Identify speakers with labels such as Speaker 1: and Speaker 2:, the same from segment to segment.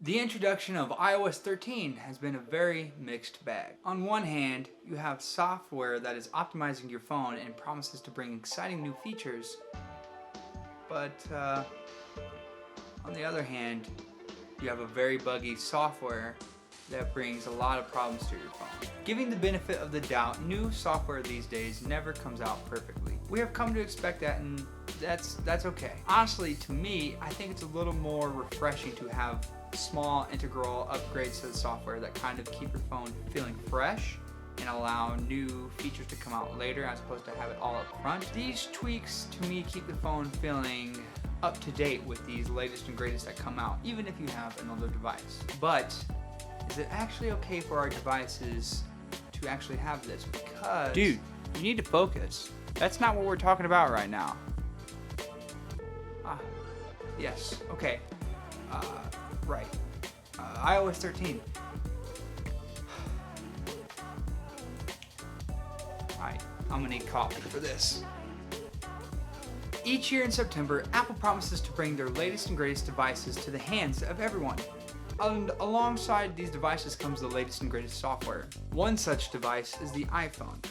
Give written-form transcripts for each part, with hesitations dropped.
Speaker 1: The introduction of iOS 13 has been a very mixed bag. On one hand, you have software that is optimizing your phone and promises to bring exciting new features, but on the other hand, you have a very buggy software that brings a lot of problems to your phone. Giving the benefit of the doubt, new software these days never comes out perfectly. We have come to expect that, and that's okay. Honestly, to me, I think it's a little more refreshing to have small integral upgrades to the software that kind of keep your phone feeling fresh and allow new features to come out later as opposed to have it all up front. These tweaks to me keep the phone feeling up to date with these latest and greatest that come out, even if you have an older device. But is it actually okay for our devices to actually have this? Because dude, you need to focus. That's not what we're talking about right now. Yes, okay. Right. iOS 13. Alright, I'm gonna need coffee for this. Each year in September, Apple promises to bring their latest and greatest devices to the hands of everyone. And alongside these devices comes the latest and greatest software. One such device is the iPhone.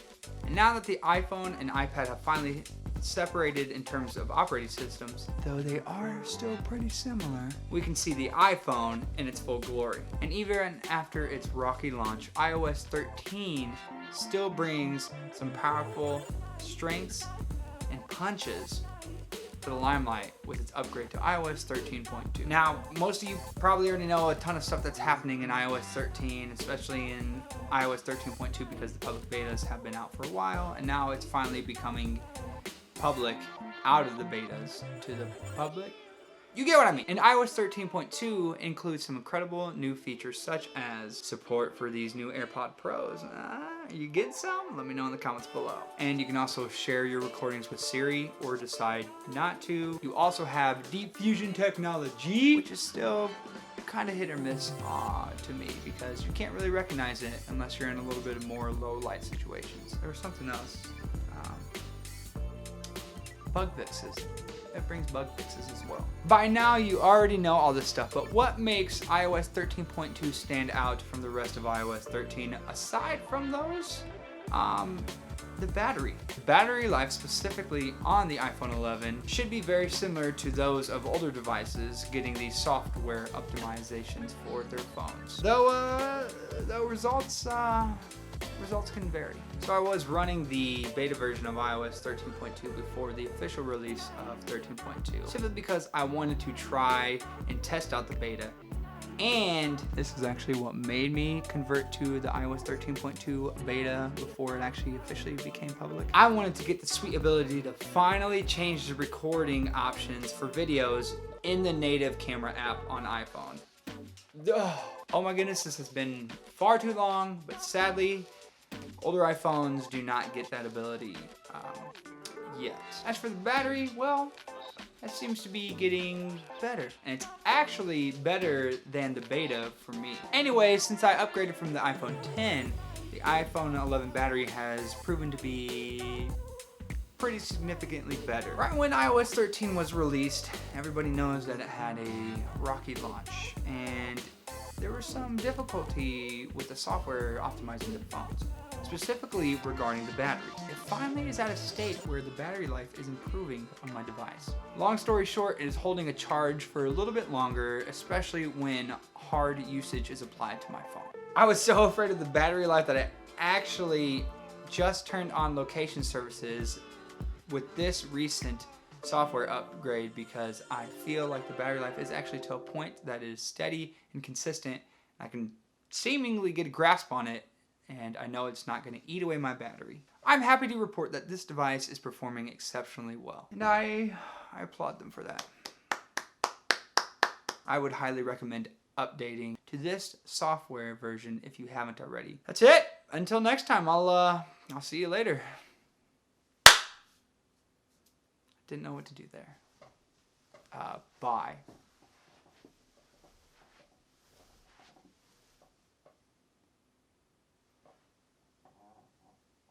Speaker 1: And now that the iPhone and iPad have finally separated in terms of operating systems, though they are still pretty similar, we can see the iPhone in its full glory. And even after its rocky launch, iOS 13 still brings some powerful strengths and punches to the limelight with its upgrade to iOS 13.2. Now, most of you probably already know a ton of stuff that's happening in iOS 13, especially in iOS 13.2 because the public betas have been out for a while, and now it's finally becoming public out of the betas to the public. You get what I mean. And iOS 13.2 includes some incredible new features such as support for these new AirPod Pros. You get some? Let me know in the comments below. And you can also share your recordings with Siri or decide not to. You also have Deep Fusion technology, which is still kind of hit or miss to me because you can't really recognize it unless you're in a little bit of more low light situations. There was something else. Bug fixes. It brings bug fixes as well. By now you already know all this stuff, but what makes iOS 13.2 stand out from the rest of iOS 13 aside from those? The battery. The battery life specifically on the iPhone 11 should be very similar to those of older devices getting these software optimizations for their phones. Though results can vary. So I was running the beta version of iOS 13.2 before the official release of 13.2, simply because I wanted to try and test out the beta. And this is actually what made me convert to the iOS 13.2 beta before it actually officially became public. I wanted to get the sweet ability to finally change the recording options for videos in the native camera app on iPhone. Oh my goodness, this has been far too long, but sadly, older iPhones do not get that ability yet. As for the battery, well, that seems to be getting better. And it's actually better than the beta for me. Anyway, since I upgraded from the iPhone 10, the iPhone 11 battery has proven to be pretty significantly better. Right when iOS 13 was released, everybody knows that it had a rocky launch, and there was some difficulty with the software optimizing the phones, specifically regarding the battery. It finally is at a state where the battery life is improving on my device. Long story short, it is holding a charge for a little bit longer, especially when hard usage is applied to my phone. I was so afraid of the battery life that I actually just turned on location services with this recent software upgrade because I feel like the battery life is actually to a point that is steady and consistent. I can seemingly get a grasp on it, and I know it's not going to eat away my battery. I'm happy to report that this device is performing exceptionally well, and I applaud them for that. I would highly recommend updating to this software version if you haven't already. That's it. Until next time, I'll see you later. Didn't know what to do there. Bye.